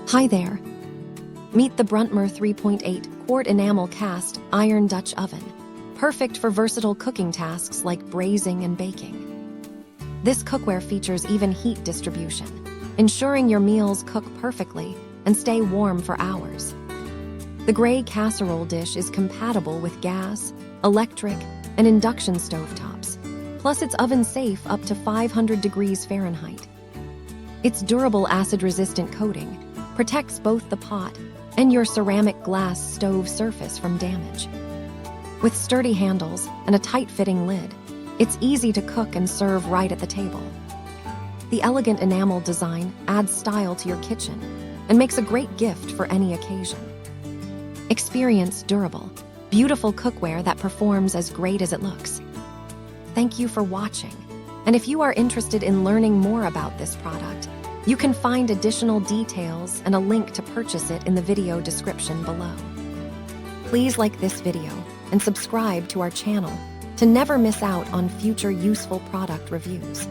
Hi there. Meet the Bruntmor 3.8 Quart enamel cast iron Dutch oven, perfect for versatile cooking tasks like braising and baking. This cookware features even heat distribution, ensuring your meals cook perfectly and stay warm for hours. The gray casserole dish is compatible with gas, electric, and induction stovetops, plus it's oven-safe up to 500 degrees Fahrenheit. Its durable acid-resistant coating protects both the pot and your ceramic glass stove surface from damage. With sturdy handles and a tight-fitting lid, it's easy to cook and serve right at the table. The elegant enamel design adds style to your kitchen and makes a great gift for any occasion. Experience durable, beautiful cookware that performs as great as it looks. Thank you for watching, and if you are interested in learning more about this product, you can find additional details and a link to purchase it in the video description below. Please like this video and subscribe to our channel to never miss out on future useful product reviews.